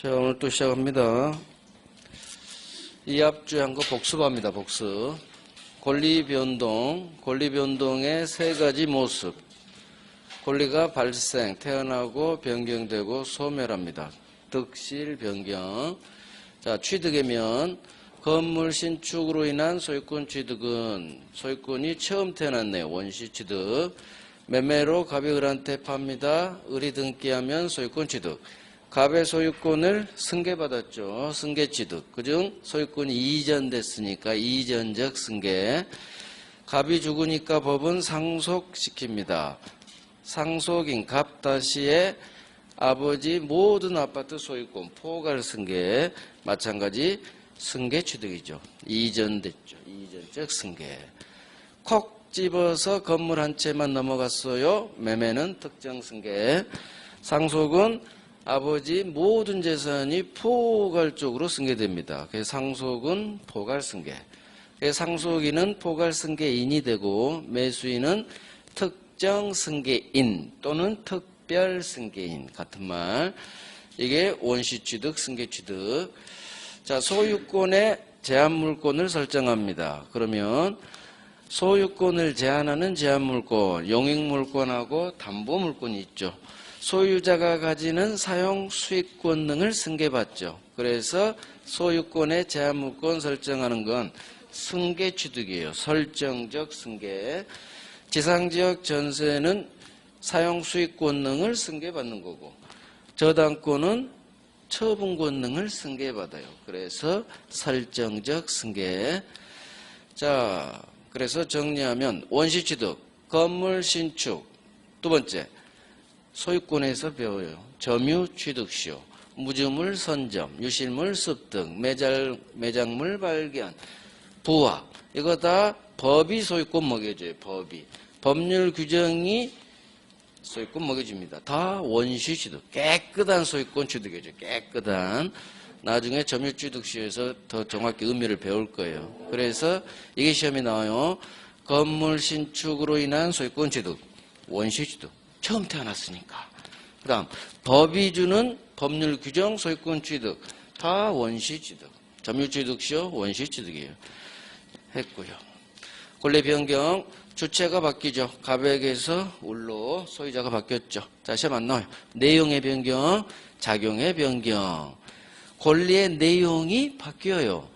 자, 오늘 또 시작합니다. 이 앞주에 한 거 복습합니다. 복습. 권리변동의 세 가지 모습. 권리가 발생, 태어나고 변경되고 소멸합니다. 득실, 변경. 자, 취득이면 건물 신축으로 인한 소유권 취득은 소유권이 처음 태어났네요. 원시 취득. 매매로 갑이 을한테 팝니다. 을이 등기하면 소유권 취득. 갑의 소유권을 승계받았죠. 승계취득. 그중 소유권이 이전됐으니까 이전적 승계. 갑이 죽으니까 법은 상속시킵니다. 상속인 갑 다시의 아버지 모든 아파트 소유권 포괄 승계. 마찬가지 승계취득이죠. 이전됐죠. 이전적 승계. 콕 집어서 건물 한 채만 넘어갔어요. 매매는 특정 승계. 상속은 아버지 모든 재산이 포괄적으로 승계됩니다. 그래서 상속은 포괄승계. 그래서 상속인은 포괄승계인이 되고 매수인은 특정승계인 또는 특별승계인 같은 말. 이게 원시취득, 승계취득. 자, 소유권의 제한물권을 설정합니다. 그러면 소유권을 제한하는 제한물권, 용익물권하고 담보물권이 있죠. 소유자가 가지는 사용 수익권 등을 승계받죠. 그래서 소유권의 제한물권 설정하는 건 승계취득이에요. 설정적 승계. 지상지역 전세는 사용 수익권 등을 승계받는 거고 저당권은 처분권 등을 승계받아요. 그래서 설정적 승계. 자, 그래서 정리하면 원시취득, 건물 신축, 두 번째 소유권에서 배워요. 점유 취득시효, 무주물 선점, 유실물 습득, 매장물 발견, 부합. 이거 다 법이 소유권 먹여줘요. 법이. 법률 규정이 소유권 먹여줍니다. 다 원시 취득. 깨끗한 소유권 취득이죠. 깨끗한. 나중에 점유 취득시효에서 더 정확히 의미를 배울 거예요. 그래서 이게 시험에 나와요. 건물 신축으로 인한 소유권 취득. 원시 취득. 처음 태어났으니까. 그 다음 법이 주는 법률 규정 소유권 취득 다 원시 취득. 점유 취득시효 원시 취득이에요. 했고요. 권리 변경 주체가 바뀌죠. 갑에게서 울로 소유자가 바뀌었죠. 자, 시험 안 나와요. 내용의 변경, 작용의 변경. 권리의 내용이 바뀌어요.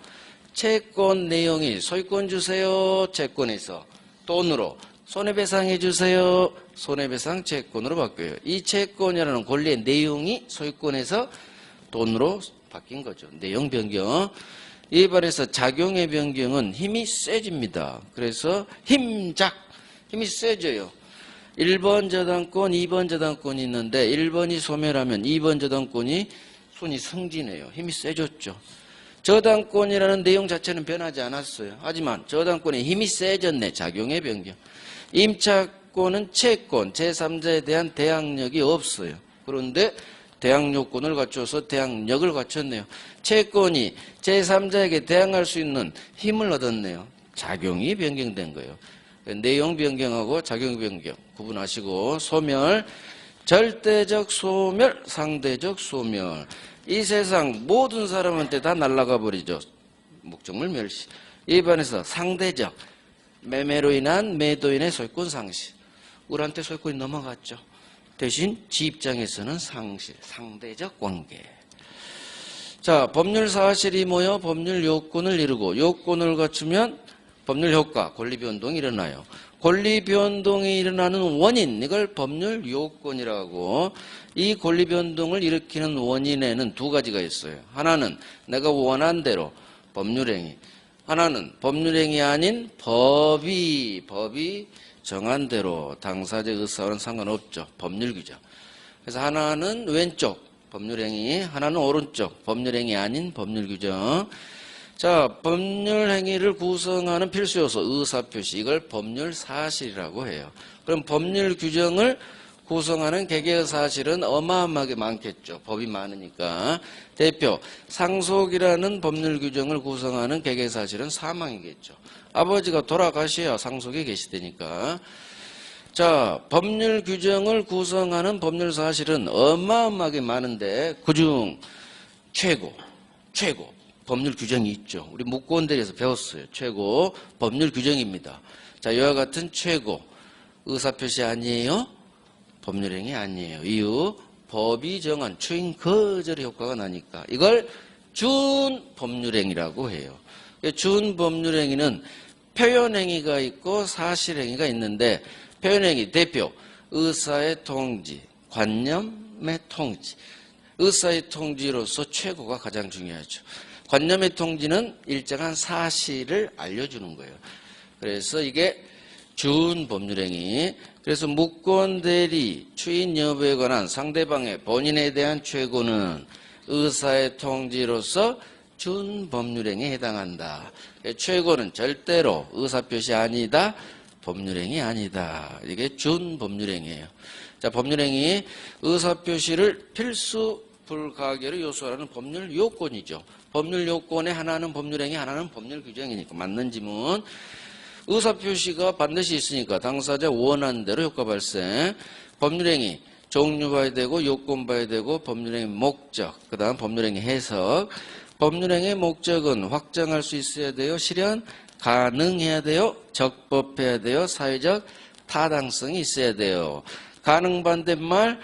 채권 내용이 소유권 주세요. 채권에서 돈으로 손해배상해 주세요. 손해배상 채권으로 바뀌어요. 이 채권이라는 권리의 내용이 소유권에서 돈으로 바뀐 거죠. 내용 변경. 이에 반해서 작용의 변경은 힘이 세집니다. 그래서 힘이 세져요. 1번 저당권, 2번 저당권이 있는데 1번이 소멸하면 2번 저당권이 순위 승진해요. 힘이 세졌죠. 저당권이라는 내용 자체는 변하지 않았어요. 하지만 저당권의 힘이 세졌네. 작용의 변경. 임차권은 채권, 제3자에 대한 대항력이 없어요. 그런데 대항요건을 갖춰서 대항력을 갖췄네요. 채권이 제3자에게 대항할 수 있는 힘을 얻었네요. 작용이 변경된 거예요. 내용 변경하고 작용 변경 구분하시고 소멸, 절대적 소멸, 상대적 소멸. 이 세상 모든 사람한테 다 날아가 버리죠. 목적물 멸시. 이에 반해서 상대적, 매매로 인한 매도인의 소유권 상실. 을한테 소유권이 넘어갔죠. 대신 지 입장에서는 상실, 상대적 관계. 자, 법률 사실이 모여 법률 요건을 이루고 요건을 갖추면 법률 효과, 권리 변동이 일어나요. 권리 변동이 일어나는 원인, 이걸 법률 요건이라고. 이 권리 변동을 일으키는 원인에는 두 가지가 있어요. 하나는 내가 원한 대로 법률행위. 하나는 법률행위 아닌 법이 정한 대로 당사자의 의사와는 상관없죠. 법률 규정. 그래서 하나는 왼쪽 법률행위, 하나는 오른쪽 법률행위 아닌 법률 규정. 자, 법률행위를 구성하는 필수요소 의사표시, 이걸 법률사실이라고 해요. 그럼 법률 규정을 구성하는 개개의 사실은 어마어마하게 많겠죠. 법이 많으니까. 대표, 상속이라는 법률 규정을 구성하는 개개의 사실은 사망이겠죠. 아버지가 돌아가셔야 상속이 계시다니까. 자, 법률 규정을 구성하는 법률 사실은 어마어마하게 많은데 그중 최고. 법률 규정이 있죠. 우리 묵고원들에서 배웠어요. 최고 법률 규정입니다. 자, 이와 같은 최고 의사표시 아니에요? 법률행위 아니에요. 이유 법이 정한 추인 거절의 효과가 나니까 이걸 준법률행위라고 해요. 준법률행위는 표현행위가 있고 사실행위가 있는데 표현행위 대표 의사의 통지, 관념의 통지. 의사의 통지로서 최고가 가장 중요하죠. 관념의 통지는 일정한 사실을 알려주는 거예요. 그래서 이게 준법률행위. 그래서 묵권 대리 추인 여부에 관한 상대방의 본인에 대한 최고는 의사의 통지로서 준법률행위에 해당한다. 최고는 절대로 의사표시 아니다. 법률행위 아니다. 이게 준법률행위예요. 자, 법률행위 의사표시를 필수 불가결의 요소라는 법률 요건이죠. 법률 요건에 하나는 법률행위, 하나는 법률 규정이니까 맞는 지문. 의사표시가 반드시 있으니까 당사자 원하는 대로 효과 발생. 법률행위 종류 봐야 되고 요건 봐야 되고 법률행위 목적, 그 다음 법률행위 해석. 법률행위의 목적은 확정할 수 있어야 돼요. 실현 가능해야 돼요. 적법해야 돼요. 사회적 타당성이 있어야 돼요. 가능 반대말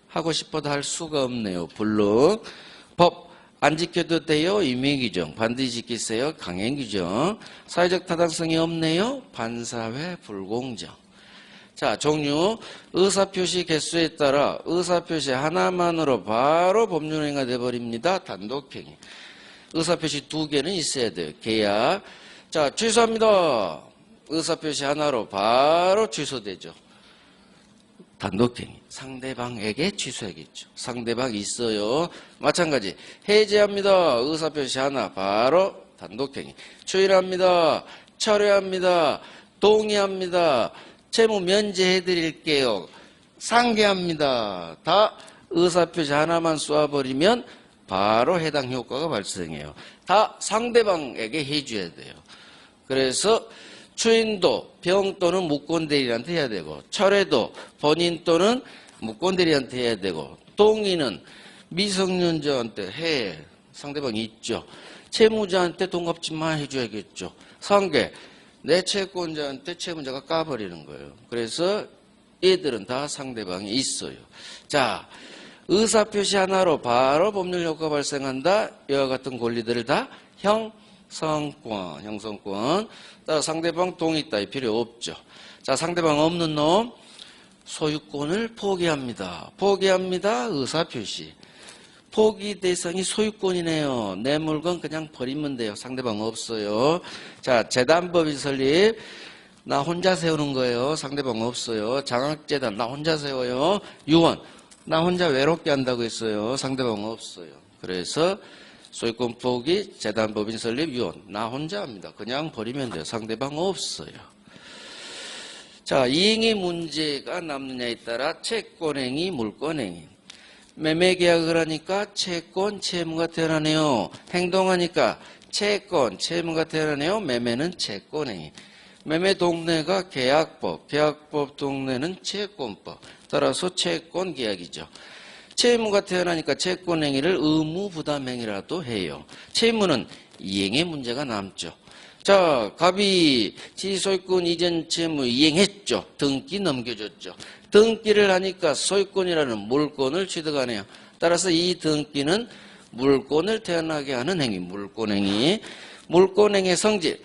하고 싶어도 할 수가 없네요. 불능. 법 안 지켜도 돼요. 임의규정 반드시 지키세요. 강행규정. 사회적 타당성이 없네요. 반사회 불공정. 자, 종류 의사표시 개수에 따라 의사표시 하나만으로 바로 법률행위가 돼버립니다. 단독행위. 의사표시 2개는 있어야 돼요. 계약. 자, 취소합니다. 의사표시 하나로 바로 취소되죠. 단독행위. 상대방에게 취소하겠죠. 상대방 있어요. 마찬가지. 해제합니다. 의사표시 하나 바로 단독행위. 추인합니다. 철회합니다. 동의합니다. 채무 면제해드릴게요. 상계합니다. 다 의사표시 하나만 쏘아버리면 바로 해당 효과가 발생해요. 다 상대방에게 해줘야 돼요. 그래서 추인도 병 또는 묵권대리한테 해야 되고 철회도 본인 또는 묵권대리한테 해야 되고 동의는 미성년자한테 해. 상대방이 있죠. 채무자한테 돈 갚지만 해줘야겠죠. 상계 내 채권자한테 채무자가 까버리는 거예요. 그래서 얘들은 다 상대방이 있어요. 자, 의사표시 하나로 바로 법률 효과 발생한다. 이와 같은 권리들을 다 형성권. 따라 상대방 동의 따위 필요 없죠. 자, 상대방 없는 놈 소유권을 포기합니다. 의사표시. 포기 대상이 소유권이네요. 내 물건 그냥 버리면 돼요. 상대방 없어요. 자, 재단법인 설립. 나 혼자 세우는 거예요. 상대방 없어요. 장학재단 나 혼자 세워요. 유언 나 혼자 외롭게 한다고 했어요. 상대방 없어요. 그래서 소유권 포기, 재단법인 설립, 유언 나 혼자 합니다. 그냥 버리면 돼요. 상대방 없어요. 자, 이행의 문제가 남느냐에 따라 채권행위, 물권행위. 매매계약을 하니까 채권, 채무가 태어나네요. 행동하니까 채권, 채무가 태어나네요. 매매는 채권행위. 매매 동네가 계약법, 계약법 동네는 채권법. 따라서 채권계약이죠. 채무가 태어나니까 채권행위를 의무부담행위라도 해요. 채무는 이행의 문제가 남죠. 자, 갑이 지소유권 이전 채무 이행했죠. 등기 넘겨줬죠. 등기를 하니까 소유권이라는 물권을 취득하네요. 따라서 이 등기는 물권을 태어나게 하는 행위, 물권행위. 물권행위의 성질.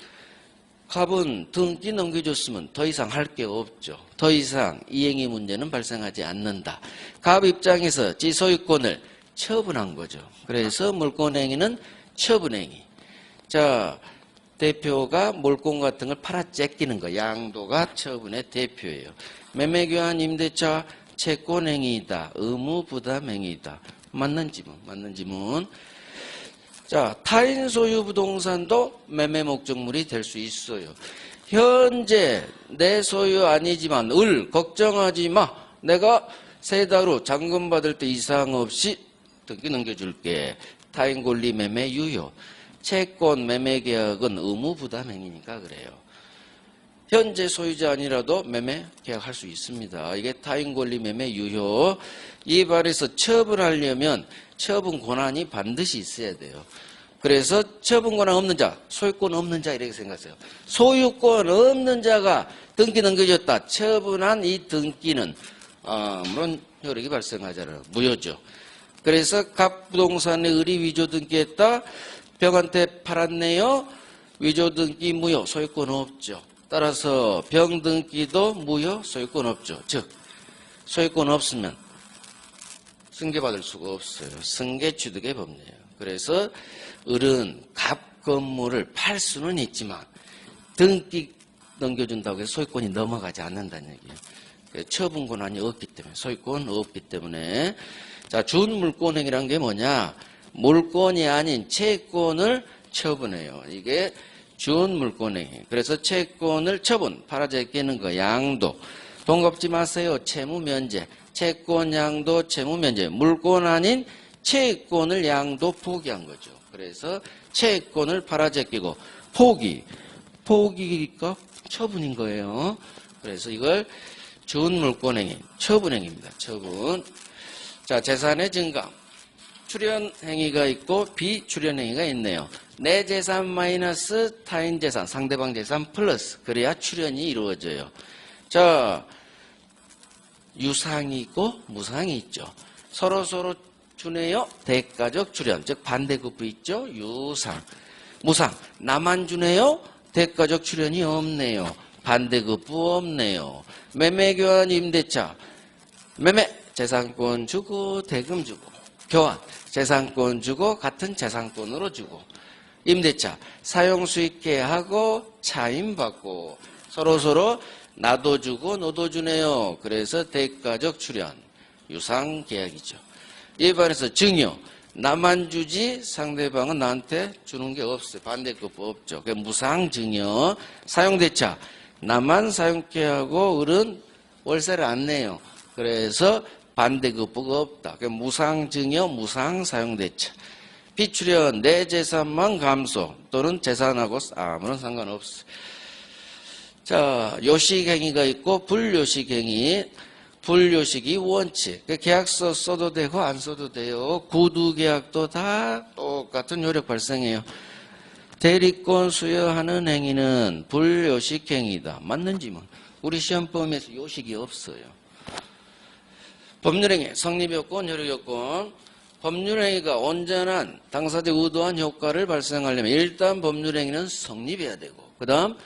갑은 등기 넘겨줬으면 더 이상 할 게 없죠. 더 이상 이행의 문제는 발생하지 않는다. 갑 입장에서 지소유권을 처분한 거죠. 그래서 물권행위는 처분행위. 자, 대표가 물권 같은 걸 팔아 째끼는 거. 양도가 처분의 대표예요. 매매교환 임대차 채권행위이다. 의무부담행위이다. 맞는 지문. 자, 타인 소유 부동산도 매매 목적물이 될 수 있어요. 현재 내 소유 아니지만 걱정하지 마. 내가 3달 후 잔금 받을 때 이상 없이 등기 넘겨줄게. 타인 권리 매매 유효. 채권 매매 계약은 의무 부담 행위니까 그래요. 현재 소유자 아니라도 매매 계약할 수 있습니다. 이게 타인 권리 매매 유효. 이에 반해서 처분하려면 처분 권한이 반드시 있어야 돼요. 그래서 처분 권한 없는 자, 소유권 없는 자 이렇게 생각하세요. 소유권 없는 자가 등기 넘겨줬다. 처분한 이 등기는 물론 효력이 발생하잖아요. 무효죠. 그래서 각 부동산의 의리 위조 등기했다. 병한테 팔았네요. 위조 등기 무효, 소유권 없죠. 따라서 병 등기도 무효, 소유권 없죠. 즉 소유권 없으면 승계받을 수가 없어요. 승계취득의 법리예요. 그래서 을은 갑 건물을 팔 수는 있지만 등기 넘겨준다고 해서 소유권이 넘어가지 않는다는 얘기예요. 처분 권한이 없기 때문에, 소유권 없기 때문에. 자, 준물권행위란 게 뭐냐? 물권이 아닌 채권을 처분해요. 이게 준물권행위. 그래서 채권을 처분, 팔아제 끼는 거, 양도. 돈 갚지 마세요. 채무 면제. 채권 양도, 채무 면제. 물권 아닌 채권을 양도 포기한 거죠. 그래서 채권을 팔아제 끼고 포기가 처분인 거예요. 그래서 이걸 준물권행위, 처분행위입니다. 처분. 자, 재산의 증강. 출연행위가 있고 비출연행위가 있네요. 내 재산 마이너스 타인 재산, 상대방 재산 플러스. 그래야 출연이 이루어져요. 자, 유상이 있고 무상이 있죠. 서로 주네요. 대가적 출연, 즉 반대급부 있죠. 유상. 무상. 나만 주네요. 대가적 출연이 없네요. 반대급부 없네요. 매매교환 임대차. 매매. 재산권 주고 대금 주고. 교환. 재산권 주고 같은 재산권으로 주고. 임대차. 사용수익계 하고 차임받고. 서로 나도 주고 너도 주네요. 그래서 대가적 출연. 유상계약이죠. 이에 반해서 증여. 나만 주지 상대방은 나한테 주는 게 없어요. 반대급부 없죠. 그게 무상증여. 사용대차. 나만 사용케 하고 을은 월세를 안 내요. 그래서 반대급부가 없다. 그게 무상증여, 무상사용대차. 비출연. 내 재산만 감소 또는 재산하고 아무런 상관없어요. 자, 요식행위가 있고 불요식행위. 불요식이 원칙. 계약서 써도 되고 안 써도 돼요. 구두계약도 다 똑같은 효력 발생해요. 대리권 수여하는 행위는 불요식행위다. 맞는지 뭐. 우리 시험범위에서 요식이 없어요. 법률행위, 성립요건, 효력요건. 법률행위가 온전한 당사자 의도한 효과를 발생하려면 일단 법률행위는 성립해야 되고 그 다음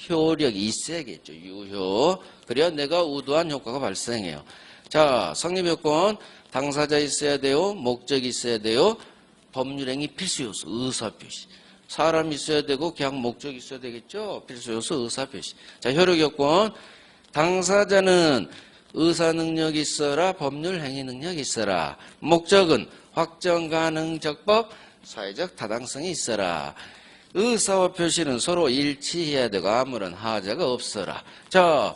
효력이 있어야겠죠. 유효. 그래야 내가 의도한 효과가 발생해요. 자, 성립요건. 당사자 있어야 돼요. 목적이 있어야 돼요. 법률행위 필수요소 의사표시. 사람 있어야 되고 계약 목적이 있어야 되겠죠. 필수요소 의사표시. 자, 효력요건. 당사자는 의사능력이 있어라. 법률행위능력이 있어라. 목적은 확정가능적법 사회적 타당성이 있어라. 의사와 표시는 서로 일치해야 되고 아무런 하자가 없어라. 자,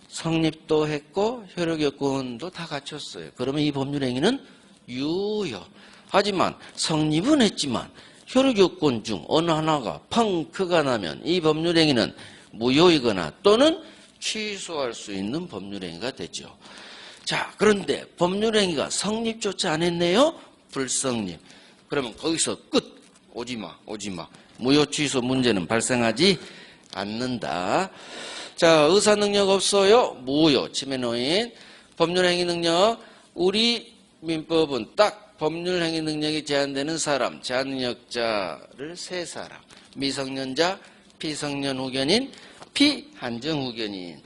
성립도 했고 효력요건도 다 갖췄어요. 그러면 이 법률행위는 유효. 하지만 성립은 했지만 효력요건 중 어느 하나가 펑크가 나면 이 법률행위는 무효이거나 또는 취소할 수 있는 법률행위가 되죠. 자, 그런데 법률행위가 성립조차 안 했네요. 불성립. 그러면 거기서 끝. 오지마. 무효 취소 문제는 발생하지 않는다. 자, 의사능력 없어요. 무효. 침해노인. 법률행위 능력. 우리 민법은 딱 법률행위 능력이 제한되는 사람, 제한능력자를 세 사람. 미성년자, 피성년 후견인, 피한정 후견인.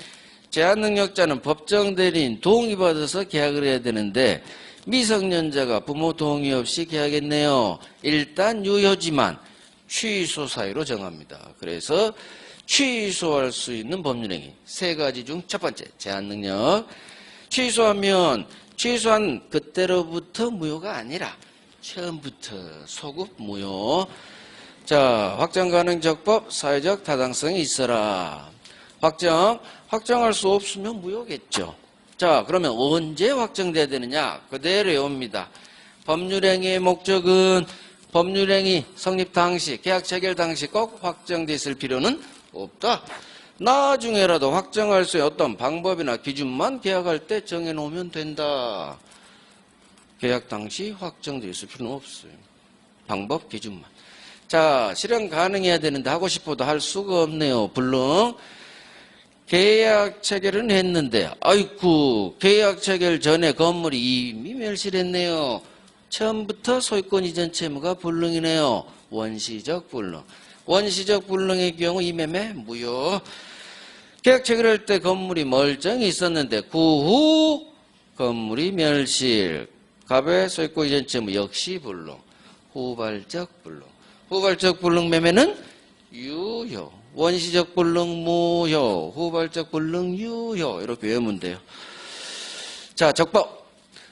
제한능력자는 법정 대리인 동의받아서 계약을 해야 되는데 미성년자가 부모 동의 없이 계약했네요. 일단 유효지만 취소 사유로 정합니다. 그래서 취소할 수 있는 법률행위 세 가지 중 첫 번째 제한능력. 취소한 그때로부터 무효가 아니라 처음부터 소급 무효. 자, 확정가능적법 사회적 타당성이 있어라. 확정할 수 없으면 무효겠죠. 자, 그러면 언제 확정돼야 되느냐? 그대로 외웁니다. 법률행위의 목적은 법률행위 성립 당시, 계약 체결 당시 꼭 확정돼 있을 필요는 없다. 나중에라도 확정할 수 있는 어떤 방법이나 기준만 계약할 때 정해놓으면 된다. 계약 당시 확정되어 있을 필요는 없어요. 방법, 기준만. 자, 실현 가능해야 되는데 하고 싶어도 할 수가 없네요. 불능. 계약 체결은 했는데 아이쿠 계약 체결 전에 건물이 이미 멸실했네요. 처음부터 소유권 이전 채무가 불능이네요. 원시적 불능. 원시적 불능의 경우 이 매매 무효. 계약 체결할 때 건물이 멀쩡히 있었는데 그 후 건물이 멸실. 갑의 소유권 이전 채무 역시 불능. 후발적 불능. 후발적 불능 매매는 유효. 원시적 불능 무효. 후발적 불능 유효. 이렇게 외우면 돼요. 자, 적법.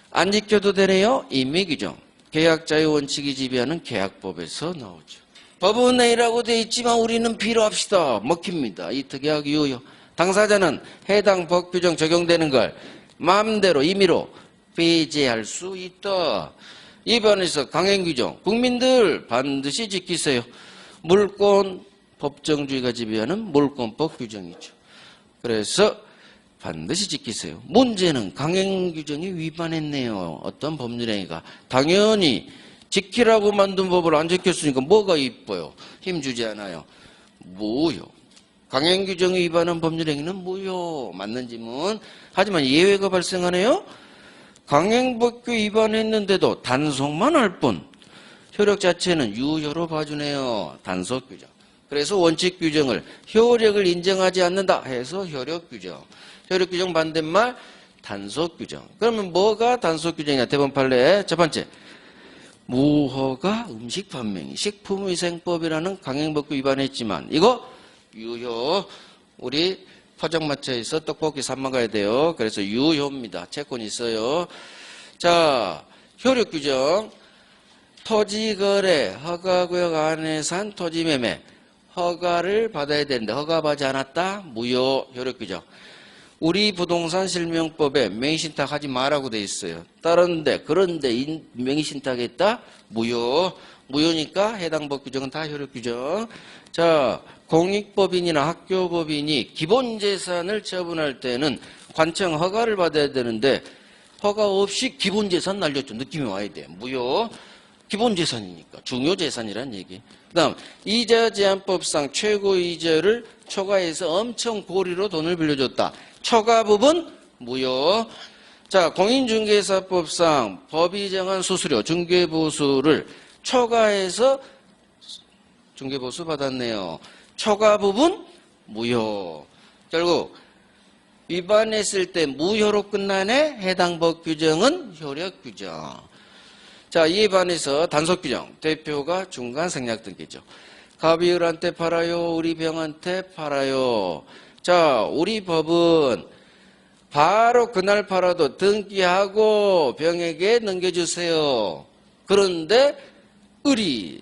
안 지켜도 되네요. 임의규정. 계약자의 원칙이 지배하는 계약법에서 나오죠. 법은 A라고 되어 있지만 우리는 B로 합시다. 먹힙니다. 이 특약 유효. 당사자는 해당 법 규정 적용되는 걸 마음대로 임의로 배제할 수 있다. 입안에서 강행규정. 국민들 반드시 지키세요. 물권 법정주의가 지배하는 물권법 규정이죠. 그래서 반드시 지키세요. 문제는 강행규정이 위반했네요. 어떤 법률행위가. 당연히 지키라고 만든 법을 안 지켰으니까 뭐가 이뻐요? 힘주지 않아요. 무효. 강행규정이 위반한 법률행위는 무효. 맞는 지문. 하지만 예외가 발생하네요. 강행법규 위반했는데도 단속만 할 뿐 효력 자체는 유효로 봐주네요. 단속규정. 그래서 원칙규정을 효력을 인정하지 않는다 해서 효력규정. 효력규정 반대말 단속규정. 그러면 뭐가 단속규정이냐? 대법 판례 첫 번째 무허가 음식 판매기 식품위생법이라는 강행법규 위반했지만 이거 유효. 우리 포장마차에서 떡볶이 사 먹어야 돼요. 그래서 유효입니다. 채권이 있어요. 자, 효력규정. 토지거래 허가구역 안에서 한 토지매매 허가를 받아야 되는데 허가받지 않았다. 무효. 효력규정. 우리 부동산 실명법에 명의신탁 하지 마라고 돼 있어요. 따르는데 그런데 명의신탁했다. 무효. 무효니까 해당 법 규정은 다 효력규정. 자, 공익법인이나 학교법인이 기본재산을 처분할 때는 관청 허가를 받아야 되는데 허가 없이 기본재산 날렸죠. 느낌이 와야 돼. 무효. 기본재산이니까 중요재산이란 얘기. 그 다음 이자제한법상 최고이자를 초과해서 엄청 고리로 돈을 빌려줬다. 초과 부분 무효. 자, 공인중개사법상 법이 정한 수수료 중개보수를 초과해서 중개보수 받았네요. 초과 부분 무효. 결국 위반했을 때 무효로 끝나네. 해당 법 규정은 효력 규정. 자, 이에 반해서 단속 규정. 대표가 중간 생략 등기죠. 가비을한테 팔아요. 우리 병한테 팔아요. 자, 우리 법은 바로 그날 팔아도 등기하고 병에게 넘겨주세요. 그런데 을이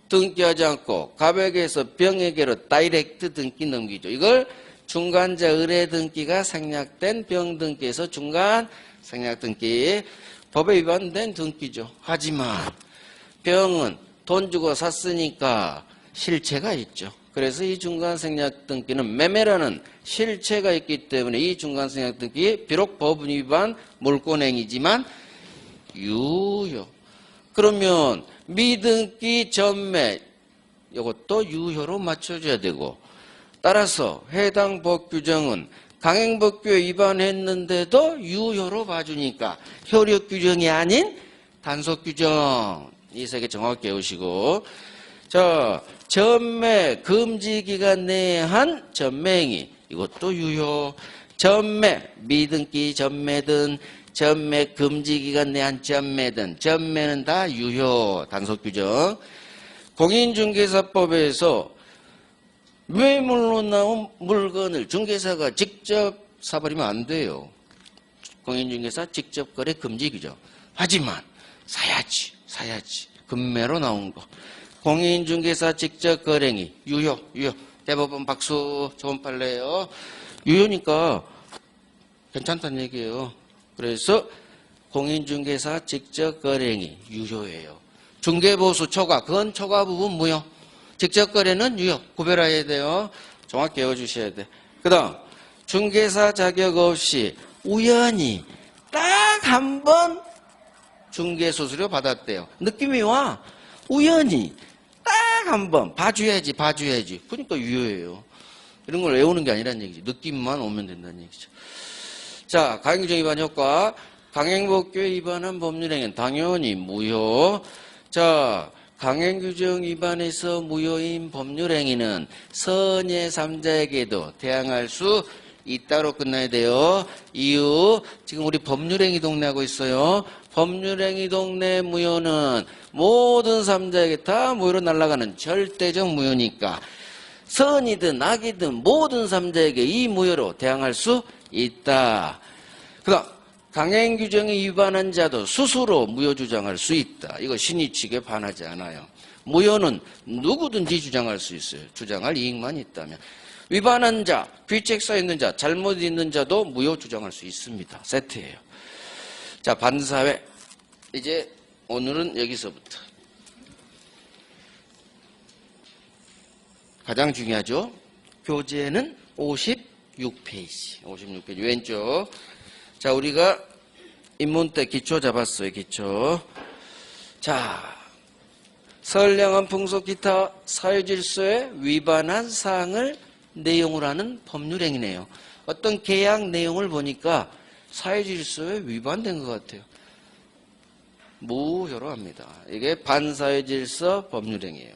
등기하지 않고 갑에게서 병에게로 다이렉트 등기 넘기죠. 이걸 중간자 의뢰 등기가 생략된 병 등기에서 중간 생략 등기. 법에 위반된 등기죠. 하지만 병은 돈 주고 샀으니까 실체가 있죠. 그래서 이 중간 생략 등기는 매매라는 실체가 있기 때문에 이 중간 생략 등기 비록 법 위반 물권행위지만 유효. 그러면 미등기 전매 이것도 유효로 맞춰줘야 되고 따라서 해당 법 규정은 강행법규에 위반했는데도 유효로 봐주니까 효력 규정이 아닌 단속 규정. 이 세 개 정확히 외우시고. 자, 전매 금지 기간 내에 한 전매행위 이것도 유효. 전매 미등기 전매든 전매 금지 기간 내에 한 전매든 전매는 다 유효. 단속 규정. 공인중개사법에서 매물로 나온 물건을 중개사가 직접 사버리면 안 돼요. 공인중개사 직접 거래 금지 규정. 하지만 사야지. 금매로 나온 거. 공인중개사 직접 거래행위 유효. 대법원 박수. 좋은 판례예요. 유효니까 괜찮다는 얘기예요. 그래서 공인중개사 직접 거래행위 유효예요. 중개보수 초과 그건 초과 부분 무효. 직접 거래는 유효. 구별해야 돼요. 정확히 외워주셔야 돼. 그 다음, 중개사 자격 없이 우연히 딱 한 번 중개수수료 받았대요. 느낌이 와. 우연히 딱 한 번 봐줘야지. 그러니까 유효해요. 이런 걸 외우는 게 아니란 얘기지. 느낌만 오면 된다는 얘기죠. 자, 강행규정 위반 효과. 강행법규에 위반한 법률행위는 당연히 무효. 자, 강행규정 위반에서 무효인 법률행위는 선예 3자에게도 대항할 수 있다로 끝나야 돼요. 이유, 지금 우리 법률행위 동네 하고 있어요. 법률행위 동네 무효는 모든 3자에게 다 무효로 날아가는 절대적 무효니까 선이든 악이든 모든 3자에게 이 무효로 대항할 수 있다. 그 다음, 강행규정에 위반한 자도 스스로 무효 주장할 수 있다. 이거 신의칙에 반하지 않아요. 무효는 누구든지 주장할 수 있어요. 주장할 이익만 있다면. 위반한 자, 귀책사 있는 자, 잘못 있는 자도 무효 주장할 수 있습니다. 세트예요. 자, 반사회. 이제 오늘은 여기서부터. 가장 중요하죠. 교재는 56페이지. 56페이지 왼쪽. 자, 우리가 입문 때 기초 잡았어요. 기초. 자, 선량한 풍속 기타 사회질서에 위반한 사항을 내용으로 하는 법률행위네요. 어떤 계약 내용을 보니까 사회질서에 위반된 것 같아요. 무효로 합니다. 이게 반사회질서 법률행위예요.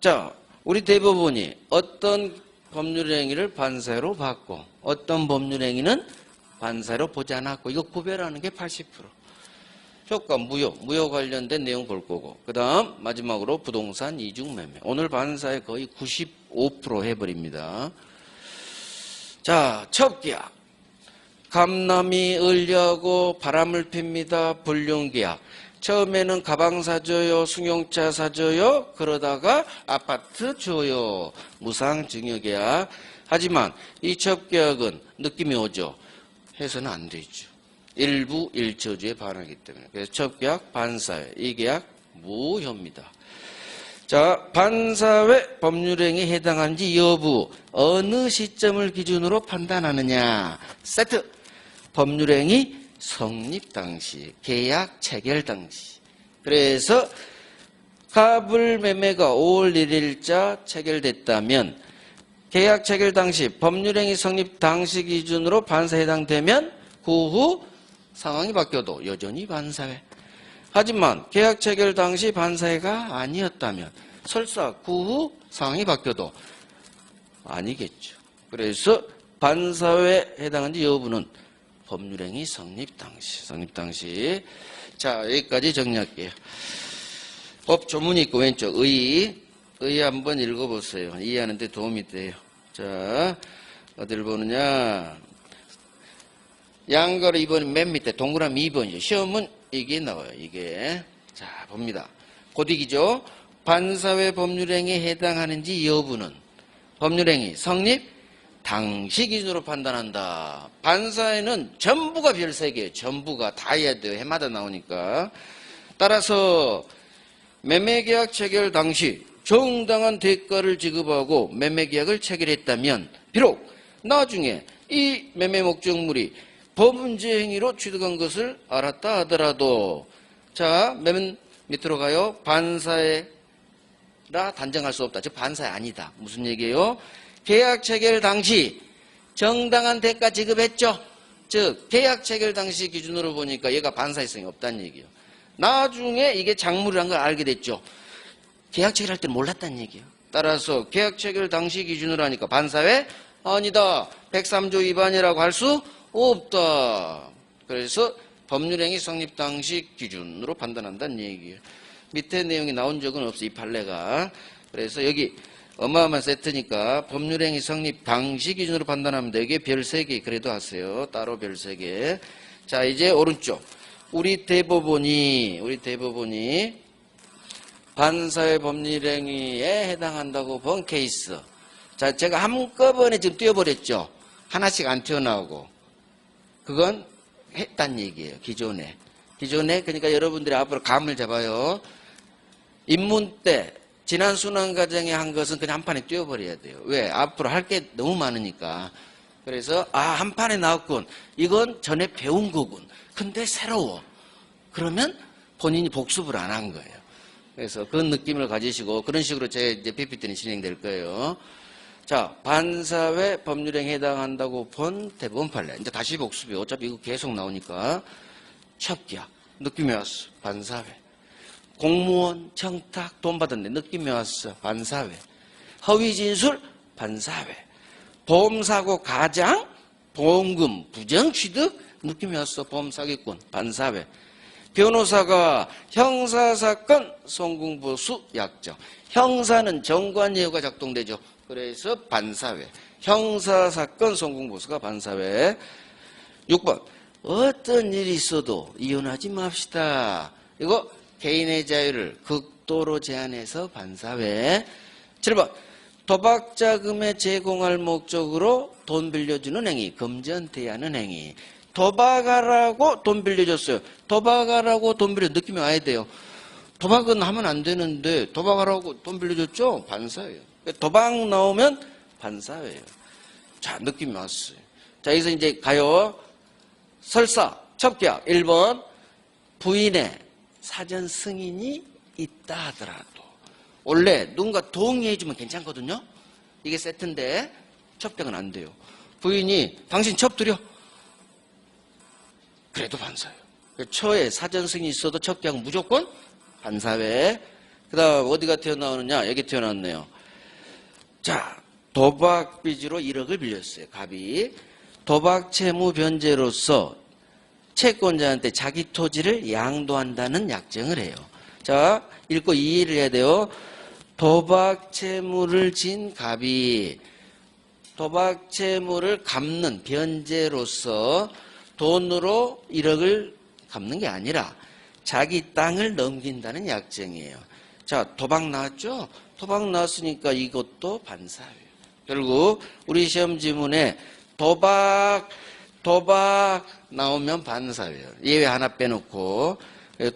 자, 우리 대법원이 어떤 법률행위를 반사회로 봤고 어떤 법률행위는 반사회로 보지 않았고 이거 구별하는 게 80%. 효과 무효 관련된 내용 볼 거고 그 다음 마지막으로 부동산 이중매매. 오늘 반사회 거의 95% 해버립니다. 자, 첩계약. 감남이 을려하고 바람을 핍니다. 불륜계약. 처음에는 가방 사줘요, 승용차 사줘요, 그러다가 아파트 줘요. 무상증여계약. 하지만 이 첩계약은 느낌이 오죠. 해서는 안 되죠. 일부 일처주에 반하기 때문에. 그래서 첩계약, 반사회, 이 계약 무효입니다. 자, 반사회 법률행위에 해당하는지 여부 어느 시점을 기준으로 판단하느냐. 세트. 법률행위 성립 당시, 계약 체결 당시. 그래서 갑을 매매가 5월 1일자 체결됐다면 계약 체결 당시 법률행위 성립 당시 기준으로 반사에 해당되면 그 후 상황이 바뀌어도 여전히 반사회. 하지만 계약 체결 당시 반사회가 아니었다면 설사 그 후 상황이 바뀌어도 아니겠죠. 그래서 반사회에 해당하는지 여부는 법률행위 성립 당시. 자, 여기까지 정리할게요. 법 조문이 있고 왼쪽 의 한번 읽어보세요. 이해하는 데 도움이 돼요. 자, 어디를 보느냐. 양가로 2번이 맨 밑에 동그라미 2번이죠. 시험은 이게 나와요. 이게. 자, 봅니다. 고딕이죠. 반사회 법률행위에 해당하는지 여부는 법률행위 성립 당시 기준으로 판단한다. 반사회는 전부가 별세개예요. 전부가 다 해야 돼요. 해마다 나오니까. 따라서 매매계약 체결 당시 정당한 대가를 지급하고 매매계약을 체결했다면 비록 나중에 이 매매 목적물이 범죄 행위로 취득한 것을 알았다 하더라도 자, 맨 밑으로 가요. 반사회라 단정할 수 없다. 즉 반사회 아니다. 무슨 얘기예요? 계약 체결 당시 정당한 대가 지급했죠. 즉 계약 체결 당시 기준으로 보니까 얘가 반사회성이 없다는 얘기예요. 나중에 이게 작물이란 걸 알게 됐죠. 계약 체결할 때는 몰랐다는 얘기예요. 따라서 계약 체결 당시 기준으로 하니까 반사회 아니다. 103조 위반이라고 할 수 없다. 그래서 법률행위 성립 당시 기준으로 판단한다는 얘기예요. 밑에 내용이 나온 적은 없어. 이 판례가. 그래서 여기 어마어마한 세트니까 법률행위 성립 당시 기준으로 판단하면 되게 별 3개 그래도 하세요. 따로 별 3개. 자, 이제 오른쪽. 우리 대법원이 반사회 법률행위에 해당한다고 본 케이스. 자, 제가 한꺼번에 지금 띄워버렸죠. 하나씩 안 튀어나오고. 그건 했단 얘기예요. 기존에. 그러니까 여러분들이 앞으로 감을 잡아요. 입문 때 지난 순환 과정에 한 것은 그냥 한 판에 띄워버려야 돼요. 왜? 앞으로 할 게 너무 많으니까. 그래서 한 판에 나왔군. 이건 전에 배운 거군. 근데 새로워. 그러면 본인이 복습을 안 한 거예요. 그래서 그런 느낌을 가지시고 그런 식으로 제 이제 PPT는 진행될 거예요. 자, 반사회 법률행위에 해당한다고 본 대법원 판례. 이제 다시 복습이에요. 어차피 이거 계속 나오니까. 첩기약. 느낌이 왔어. 반사회. 공무원 청탁 돈 받았는데 느낌이 왔어. 반사회. 허위진술 반사회. 보험사고 가장 보험금 부정취득 느낌이 왔어. 보험사기꾼 반사회. 변호사가 형사사건 송궁보수 약정. 형사는 정관예우가 작동되죠. 그래서 반사회. 형사사건 송궁보수가 반사회. 6번. 어떤 일이 있어도 이혼하지 맙시다. 이거 개인의 자유를 극도로 제한해서 반사회. 7번. 도박자금에 제공할 목적으로 돈 빌려주는 행위. 금전대하는 행위. 도박하라고 돈 빌려줬어요. 도박하라고 돈 빌려 느낌이 와야 돼요. 도박은 하면 안 되는데 도박하라고 돈 빌려줬죠? 반사예요. 도박 나오면 반사예요. 자, 느낌이 왔어요. 자, 여기서 이제 가요. 설사, 첩기약. 1번. 부인의 사전 승인이 있다 하더라도 원래 누군가 동의해주면 괜찮거든요. 이게 세트인데 첩기약은 안 돼요. 부인이 당신 첩 드려. 그래도 반사예요. 처에 사전 승인이 있어도 첩기약은 무조건 반사회. 그 다음 어디가 튀어나오느냐. 여기 튀어나왔네요. 자, 도박 빚으로 1억을 빌렸어요. 갑이. 도박 채무 변제로서 채권자한테 자기 토지를 양도한다는 약정을 해요. 자, 읽고 이해를 해야 돼요. 도박 채무를 진 갑이 도박 채무를 갚는 변제로서 돈으로 1억을 갚는 게 아니라 자기 땅을 넘긴다는 약정이에요. 자, 도박 나왔죠? 도박 나왔으니까 이것도 반사예요. 결국 우리 시험 지문에 도박 나오면 반사예요. 예외 하나 빼놓고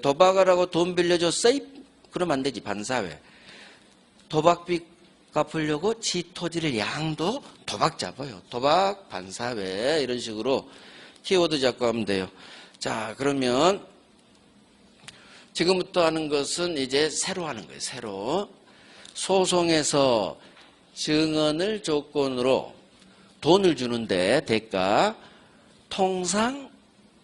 도박하라고 돈 빌려줬어? 그러면 안 되지. 반사회. 도박빚 갚으려고 지 토지를 양도 도박 잡아요. 도박 반사회. 이런 식으로 키워드 잡고 하면 돼요. 자, 그러면 지금부터 하는 것은 이제 새로 하는 거예요. 새로. 소송에서 증언을 조건으로 돈을 주는데 대가 통상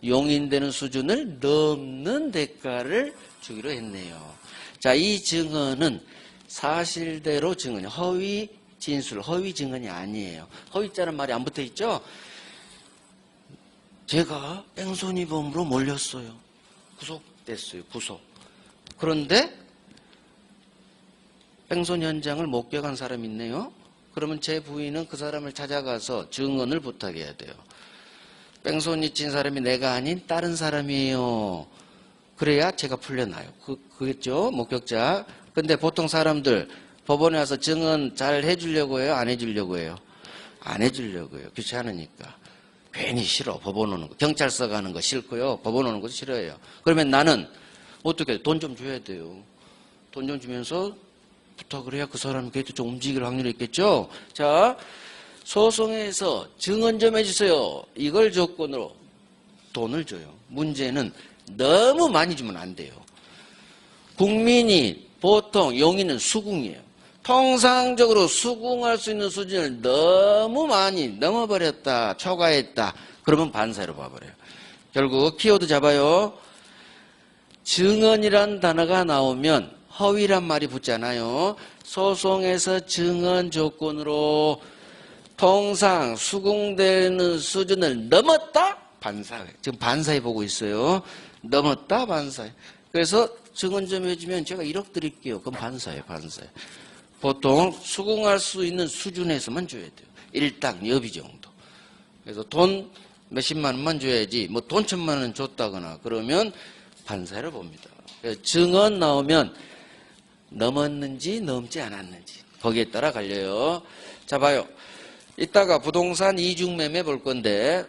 용인되는 수준을 넘는 대가를 주기로 했네요. 자, 이 증언은 사실대로 증언이 허위 진술, 허위 증언이 아니에요. 허위자는 말이 안 붙어 있죠? 제가 뺑소니범으로 몰렸어요. 구속됐어요. 구속. 그런데 뺑소니 현장을 목격한 사람이 있네요. 그러면 제 부인은 그 사람을 찾아가서 증언을 부탁해야 돼요. 뺑소니 친 사람이 내가 아닌 다른 사람이에요. 그래야 제가 풀려나요. 그겠죠? 목격자. 근데 보통 사람들 법원에 와서 증언 잘 해주려고 해요? 안 해주려고 해요? 안 해주려고 해요. 귀찮으니까. 괜히 싫어. 법원 오는 거. 경찰서 가는 거 싫고요. 법원 오는 것도 싫어해요. 그러면 나는 어떻게 돈 좀 줘야 돼요. 돈 좀 주면서 부탁을 해야 그 사람이 그래도 좀 움직일 확률이 있겠죠? 자, 소송에서 증언 좀 해주세요. 이걸 조건으로 돈을 줘요. 문제는 너무 많이 주면 안 돼요. 국민이 보통 용인은 수긍이에요. 통상적으로 수긍할 수 있는 수준을 너무 많이 넘어버렸다, 초과했다. 그러면 반사로 봐버려요. 결국 키워드 잡아요. 증언이란 단어가 나오면 허위란 말이 붙잖아요. 소송에서 증언 조건으로 통상 수긍되는 수준을 넘었다? 반사회. 지금 반사회 보고 있어요. 넘었다? 반사회. 그래서 증언 좀 해주면 제가 1억 드릴게요. 그럼 반사회, 반사회. 보통 수긍할 수 있는 수준에서만 줘야 돼요. 일당 여비 정도. 그래서 돈 몇십만 원만 줘야지 뭐 돈 1,000만 원 줬다거나 그러면 반사회를 봅니다. 그래서 증언 나오면 넘었는지 넘지 않았는지 거기에 따라 갈려요. 자, 봐요. 이따가 부동산 이중매매 볼 건데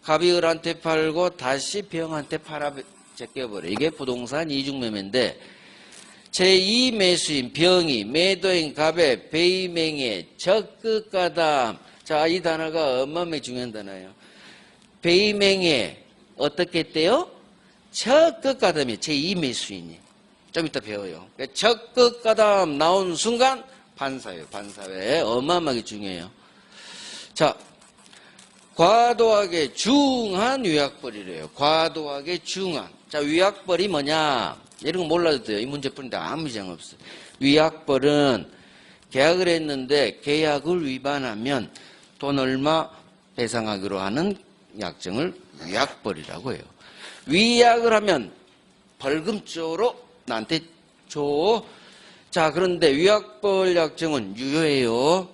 갑이 을한테 팔고 다시 병한테 팔아 제껴버려. 이게 부동산 이중매매인데 제2매수인 병이 매도인 갑의 배임행위에 적극가담. 자, 이 단어가 어마어마하게 중요한 단어예요. 배임행위에 어떻게 했대요? 적극가담이에요. 제2매수인이. 좀 이따 배워요. 적극가담 나온 순간 반사예요. 반사회. 어마어마하게 중요해요. 자, 과도하게 중한 위약벌이래요. 과도하게 중한. 자, 위약벌이 뭐냐? 이런 거 몰라도 돼요. 이 문제 푸는데 아무 이상 없어요. 위약벌은 계약을 했는데 계약을 위반하면 돈 얼마 배상하기로 하는 약정을 위약벌이라고 해요. 위약을 하면 벌금 쪽으로 나한테 줘. 자, 그런데 위약벌 약정은 유효해요.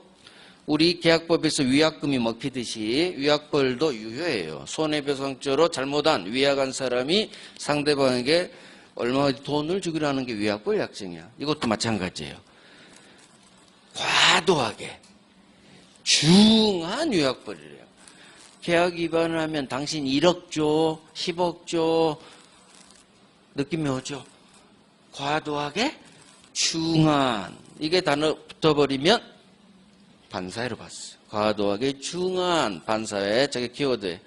우리 계약법에서 위약금이 먹히듯이 위약벌도 유효해요. 손해배상죄로 잘못한 위약한 사람이 상대방에게 얼마 돈을 주기로 하는 게 위약벌 약정이야. 이것도 마찬가지예요. 과도하게 중한 위약벌이래요. 계약 위반을 하면 당신 1억 줘, 10억 줘. 느낌이 오죠? 과도하게 중한. 이게 단어 붙어버리면 반사회로 봤어요. 과도하게 중한 반사회. 저게 키워드예요.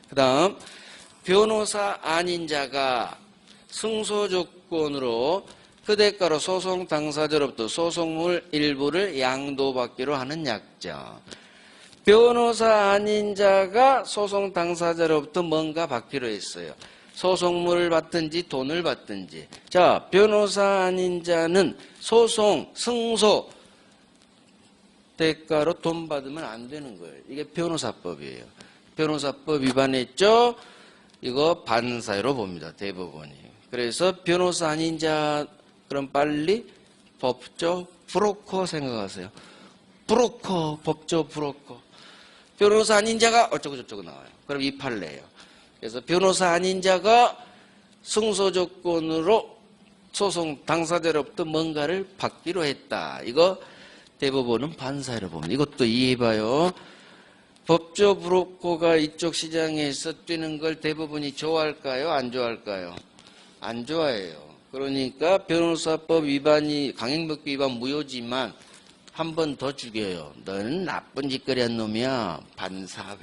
그 다음 변호사 아닌 자가 승소 조건으로 그 대가로 소송 당사자로부터 소송물 일부를 양도받기로 하는 약정. 변호사 아닌 자가 소송 당사자로부터 뭔가 받기로 했어요. 소송물을 받든지 돈을 받든지. 자, 변호사 아닌 자는 소송, 승소 대가로 돈 받으면 안 되는 거예요. 이게 변호사법이에요. 변호사법 위반했죠? 이거 반사회로 봅니다. 대법원이. 그래서 변호사 아닌 자 그럼 빨리 법조 브로커 생각하세요. 브로커, 법조 브로커. 변호사 아닌 자가 어쩌고 저쩌고 나와요. 그럼 이 판례예요. 그래서 변호사 아닌 자가 승소 조건으로 소송 당사자로부터 뭔가를 받기로 했다. 이거 대법원은 반사회로 봅니다. 이것도 이해해봐요. 법조 브로커가 이쪽 시장에서 뛰는 걸 대법원이 좋아할까요? 안 좋아할까요? 안 좋아해요. 그러니까 변호사법 위반이 강행법규 위반 무효지만 한 번 더 죽여요. 너는 나쁜 짓거리 한 놈이야. 반사회.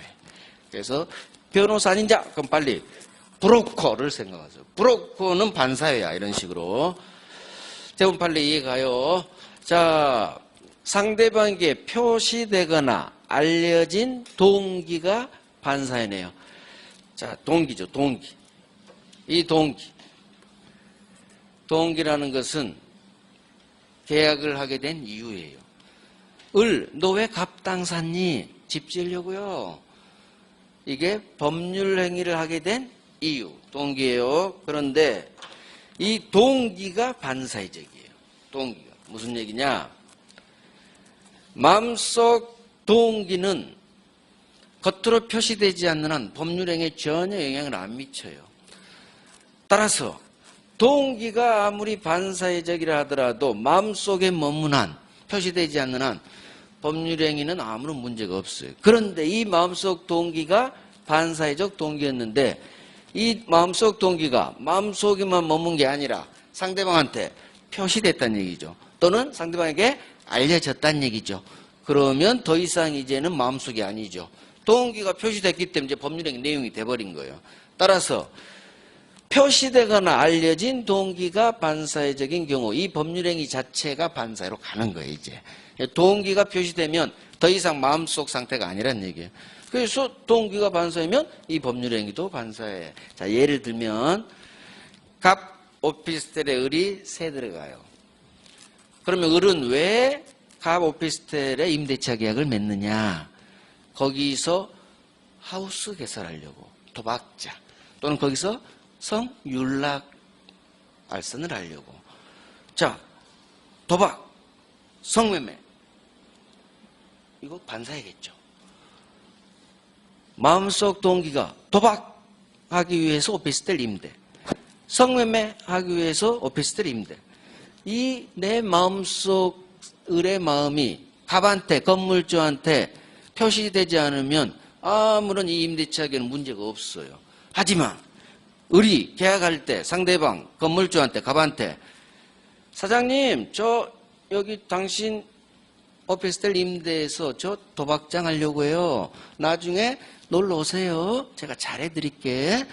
그래서 변호사 아닌 자 그럼 빨리 브로커를 생각하세요. 브로커는 반사회야. 이런 식으로. 대부분 판례 이해가요. 자, 상대방에게 표시되거나 알려진 동기가 반사회네요. 자, 동기죠. 동기. 이 동기. 동기라는 것은 계약을 하게 된 이유예요. 너 왜 갑당 샀니? 집 지으려고요. 이게 법률 행위를 하게 된 이유, 동기예요. 그런데 이 동기가 반사회적이에요. 동기가. 무슨 얘기냐? 마음속 동기는 겉으로 표시되지 않는 한 법률 행위에 전혀 영향을 안 미쳐요. 따라서 동기가 아무리 반사회적이라 하더라도 마음속에 머문 한, 표시되지 않는 한 법률 행위는 아무런 문제가 없어요. 그런데 이 마음속 동기가 반사회적 동기였는데 이 마음속 동기가 마음속에만 머문 게 아니라 상대방한테 표시됐다는 얘기죠. 또는 상대방에게 알려졌다는 얘기죠. 그러면 더 이상 이제는 마음속이 아니죠. 동기가 표시됐기 때문에 이제 법률 행위 내용이 돼버린 거예요. 따라서 표시되거나 알려진 동기가 반사회적인 경우 이 법률행위 자체가 반사회로 가는 거예요. 이제 동기가 표시되면 더 이상 마음속 상태가 아니란 얘기예요. 그래서 동기가 반사회면 이 법률행위도 반사회. 자, 예를 들면 갑 오피스텔에 을이 세 들어가요. 그러면 을은 왜 갑 오피스텔에 임대차 계약을 맺느냐? 거기서 하우스 개설하려고 도박자 또는 거기서 성윤락 알선을 하려고. 자, 도박, 성매매 이거 반사회겠죠. 마음속 동기가 도박하기 위해서 오피스텔 임대, 성매매 하기 위해서 오피스텔 임대. 이 내 마음속 을의 마음이 갑한테, 건물주한테 표시되지 않으면 아무런 이 임대차에는 문제가 없어요. 하지만 을이 계약할 때 상대방 건물주한테, 갑한테 사장님, 저 여기 당신 오피스텔 임대해서 저 도박장 하려고 해요. 나중에 놀러 오세요. 제가 잘해드릴게.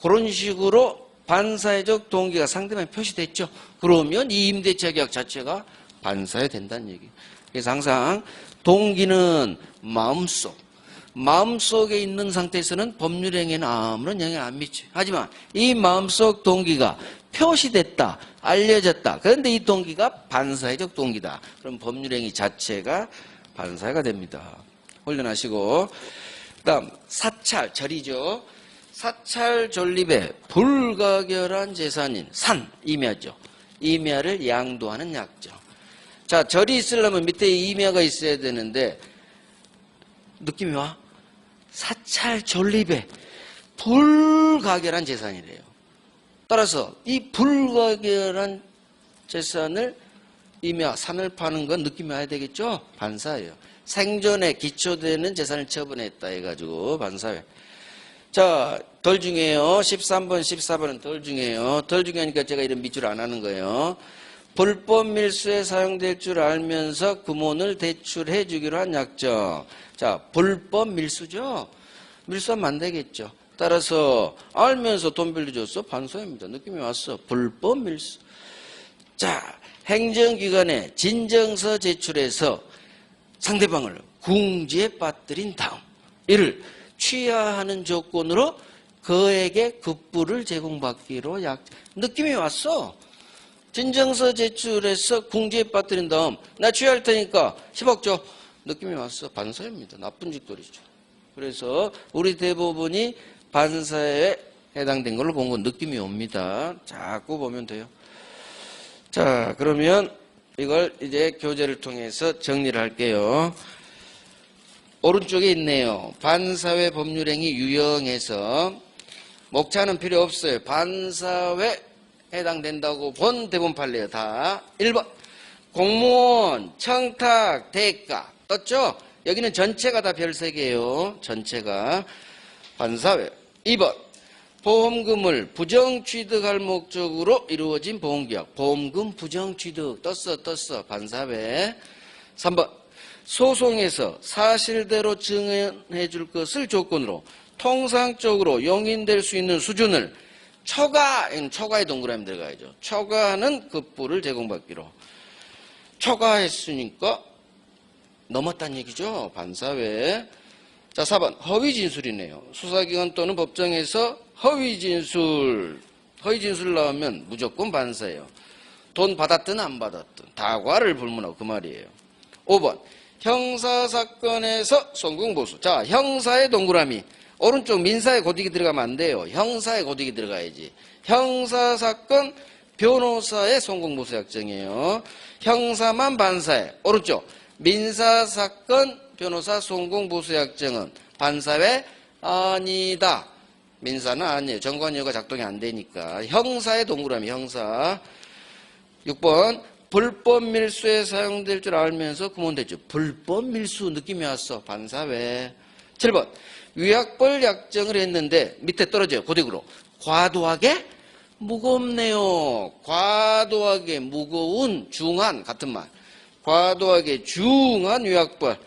그런 식으로 반사회적 동기가 상대방에 표시됐죠. 그러면 이 임대차 계약 자체가 반사회 된다는 얘기예요. 그래서 항상 동기는 마음속에 있는 상태에서는 법률행위에는 아무런 영향을 안 미쳐요. 하지만 이 마음속 동기가 표시됐다, 알려졌다. 그런데 이 동기가 반사회적 동기다. 그럼 법률행위 자체가 반사회가 됩니다. 훈련하시고, 그다음 사찰, 절이죠. 사찰 존립의 불가결한 재산인 산, 임야죠. 임야를 양도하는 약정. 자, 절이 있으려면 밑에 임야가 있어야 되는데 느낌이 와? 사찰 존립의 불가결한 재산이래요. 따라서 이 불가결한 재산을 임야, 산을 파는 건 느낌이 와야 되겠죠? 반사예요. 생존에 기초되는 재산을 처분했다 해가지고 반사회. 자, 덜 중요해요. 13번, 14번은 덜 중요해요. 덜 중요하니까 제가 이런 밑줄 안 하는 거예요. 불법 밀수에 사용될 줄 알면서 금원을 대출해 주기로 한 약정. 자, 불법 밀수죠? 밀수하면 안 되겠죠. 따라서 알면서 돈 빌려줬어? 반사입니다. 느낌이 왔어. 불법 밀수. 자, 행정기관에 진정서 제출해서 상대방을 궁지에 빠뜨린 다음 이를 취하하는 조건으로 그에게 급부를 제공받기로 약정. 느낌이 왔어. 진정서 제출해서 궁지에 빠뜨린 다음 나 취할 테니까 10억 줘. 느낌이 왔어. 반사입니다. 나쁜 짓거리죠. 그래서 우리 대부분이 반사에 해당된 걸로 본 건 느낌이 옵니다. 자꾸 보면 돼요. 자, 그러면 이걸 이제 교재를 통해서 정리를 할게요. 오른쪽에 있네요. 반사회 법률행위 유형에서 목차는 필요 없어요. 반사회 해당된다고 본 대부분 판례요. 다 1번 공무원 청탁 대가 떴죠? 여기는 전체가 다 별 3개예요. 전체가 반사회. 2번 보험금을 부정취득할 목적으로 이루어진 보험계약. 보험금 부정취득 떴어. 반사회. 3번 소송에서 사실대로 증언해 줄 것을 조건으로 통상적으로 용인될 수 있는 수준을 초과에 동그라미 들어가야죠. 초과하는 급부를 제공받기로. 초과했으니까 넘었다는 얘기죠. 반사회. 자, 4번 허위 진술이네요. 수사기관 또는 법정에서 허위 진술 나오면 무조건 반사예요. 돈 받았든 안 받았든 다과를 불문하고 그 말이에요. 5번 형사사건에서 송궁보수. 자, 형사의 동그라미. 오른쪽 민사에 고딕이 들어가면 안 돼요. 형사에 고딕이 들어가야지. 형사사건 변호사의 송궁보수 약정이에요. 형사만 반사회. 오른쪽 민사사건 변호사 송궁보수 약정은 반사회 아니다. 민사는 아니에요. 정관여가 작동이 안 되니까. 형사의 동그라미 형사. 6번 불법 밀수에 사용될 줄 알면서 금원됐죠. 불법 밀수 느낌이 왔어. 반사회. 7번 위약벌 약정을 했는데 밑에 떨어져요. 고딕으로. 과도하게 무겁네요. 과도하게 무거운 중한 같은 말. 과도하게 중한 위약벌.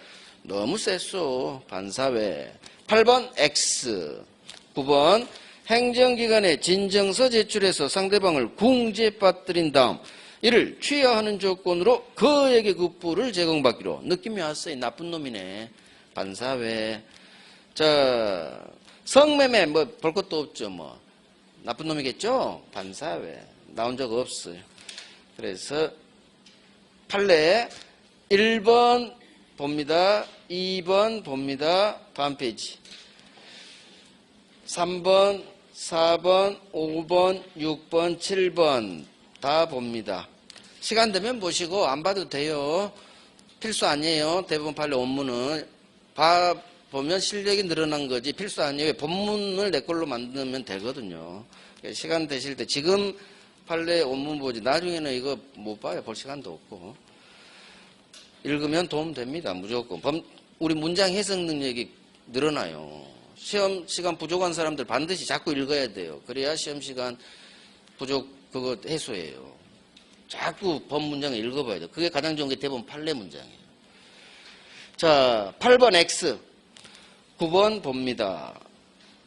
너무 셌어. 반사회. 8번 X. 9번 행정기관에 진정서 제출해서 상대방을 궁지에 빠뜨린 다음 이를 취하하는 조건으로 그에게 급부를 제공받기로. 느낌이 왔어요. 나쁜 놈이네. 반사회. 자, 성매매 뭐 볼 것도 없죠. 뭐 나쁜 놈이겠죠. 반사회. 나온 적 없어요. 그래서 판례 1번 봅니다. 2번 봅니다. 다음 페이지. 3번, 4번, 5번, 6번, 7번 다 봅니다. 시간 되면 보시고 안 봐도 돼요. 필수 아니에요. 대부분 판례 원문은. 보면 실력이 늘어난 거지 필수 아니에요. 본문을 내 걸로 만들면 되거든요. 시간 되실 때 지금 판례 원문 보지 나중에는 이거 못 봐요. 볼 시간도 없고. 읽으면 도움 됩니다. 무조건. 우리 문장 해석 능력이 늘어나요. 시험 시간 부족한 사람들 반드시 자꾸 읽어야 돼요. 그래야 시험 시간 부족 그거 해소해요. 자꾸 법 문장을 읽어봐야 돼요. 그게 가장 좋은 게 대부분 판례 문장이에요. 자, 8번 X, 9번 봅니다.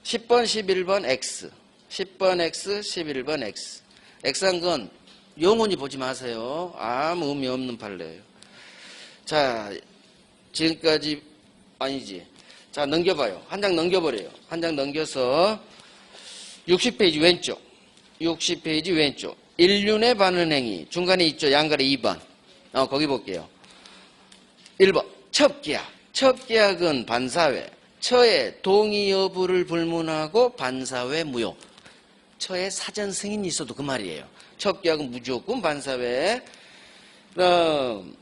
10번, 11번 X, 10번 X, 11번 X. X한 건 영원히 보지 마세요. 아무 의미 없는 판례예요. 자, 지금까지 아니지. 자, 넘겨봐요. 한 장 넘겨버려요. 한 장 넘겨서 60페이지 왼쪽. 60페이지 왼쪽. 인륜의 반응행위. 중간에 있죠. 양갈래 2번. 거기 볼게요. 1번. 첩계약. 첩계약은 반사회. 처의 동의 여부를 불문하고 반사회 무효. 처의 사전 승인이 있어도 그 말이에요. 첩계약은 무조건 반사회. 그럼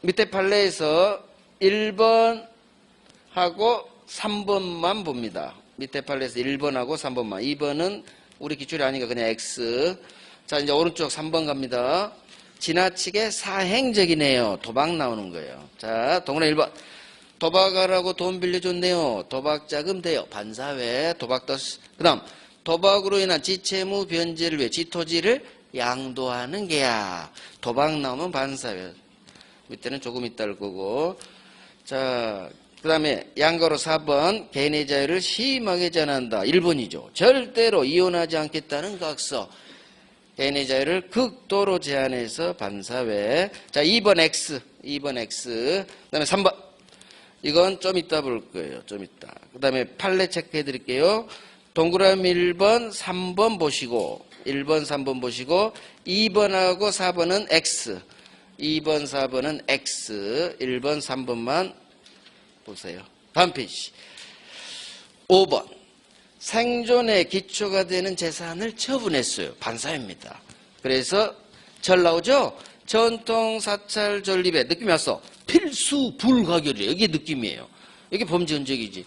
밑에 판례에서 1번 하고 3번만 봅니다. 밑에 판례에서 1번하고 3번만. 2번은 우리 기출이 아니니까 그냥 X. 자, 이제 오른쪽 3번 갑니다. 지나치게 사행적이네요. 도박 나오는 거예요. 자, 동그라미 1번. 도박하라고 돈 빌려줬네요. 도박자금 돼요. 반사회. 도박 떴어. 그 다음, 도박으로 인한 지채무 변제를 위해 지토지를 양도하는 계약. 도박 나오면 반사회. 밑에는 조금 있다 할 거고. 자, 그 다음에 양가로 4번. 개인의 자유를 심하게 제한한다. 1번이죠. 절대로 이혼하지 않겠다는 각서. 개인의 자유를 극도로 제한해서 반사회. 자, 2번 X. 2번 X. 그 다음에 3번. 이건 좀 이따 볼 거예요. 좀 이따. 그 다음에 판례 체크해 드릴게요. 동그라미 1번, 3번 보시고, 1번, 3번 보시고, 2번하고 4번은 X. 2번, 4번은 X. 1번, 3번만 보세요. 다음 페이지. 5번. 생존의 기초가 되는 재산을 처분했어요. 반사회입니다. 그래서 절 나오죠? 전통 사찰 전립에 느낌이 왔어. 필수 불가결이에요. 이게 느낌이에요. 이게 범죄 흔적이지.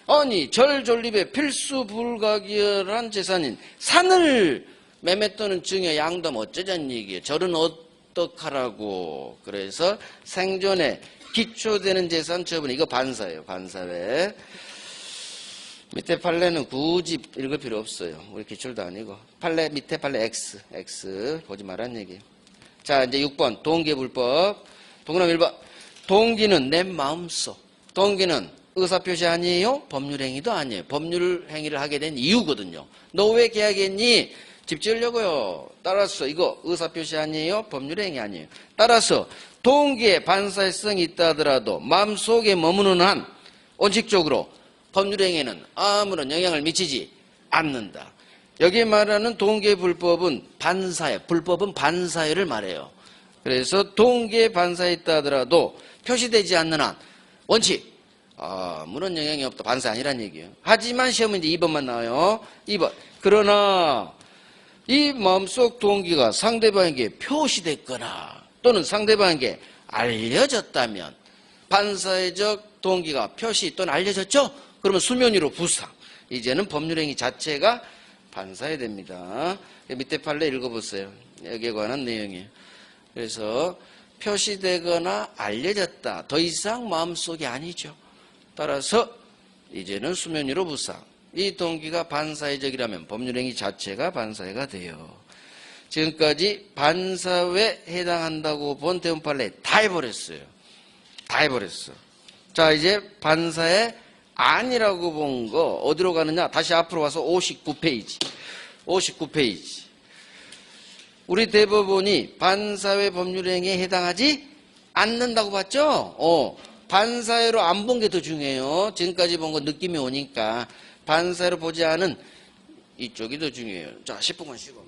아니, 절 전립에 필수 불가결한 재산인 산을 매매 또는 증여 양도하면 어쩌자는 얘기예요. 절은 어떡하라고. 그래서 생존에 기초되는 재산 처분. 이거 반사예요. 반사회. 밑에 판례는 굳이 읽을 필요 없어요. 우리 기출도 아니고. 판례, 밑에 판례 X. X. 보지 말란 얘기예요. 자, 이제 6번. 동기불법. 동그라미 1번. 동기는 내 마음속. 동기는 의사표시 아니에요? 법률행위도 아니에요. 법률행위를 하게 된 이유거든요. 너 왜 계약했니? 집 지으려고요. 따라서 이거 의사표시 아니에요? 법률행위 아니에요. 따라서 동기의 반사성이 있다 하더라도 마음속에 머무는 한 원칙적으로 법률행위에는 아무런 영향을 미치지 않는다. 여기 말하는 동기의 불법은 반사회, 불법은 반사회를 말해요. 그래서 동기의 반사에 있다 하더라도 표시되지 않는 한 원칙, 아무런 영향이 없다. 반사 아니란 얘기예요. 하지만 시험은 이제 2번만 나와요. 2번. 그러나 이 마음속 동기가 상대방에게 표시됐거나 또는 상대방에게 알려졌다면 반사회적 동기가 표시 또는 알려졌죠? 그러면 수면위로 부상. 이제는 법률행위 자체가 반사회 됩니다. 밑에 판례 읽어보세요. 여기에 관한 내용이에요. 그래서 표시되거나 알려졌다. 더 이상 마음속이 아니죠. 따라서 이제는 수면위로 부상. 이 동기가 반사회적이라면 법률행위 자체가 반사회가 돼요. 지금까지 반사회에 해당한다고 본 대원 판례 다 해버렸어요. 다 해버렸어. 자, 이제 반사회 아니라고 본 거 어디로 가느냐? 다시 앞으로 와서 59페이지. 59페이지. 우리 대법원이 반사회 법률행위에 해당하지 않는다고 봤죠? 반사회로 안 본 게 더 중요해요. 지금까지 본 거 느낌이 오니까 반사회로 보지 않은 이쪽이 더 중요해요. 자, 10분간 쉬고.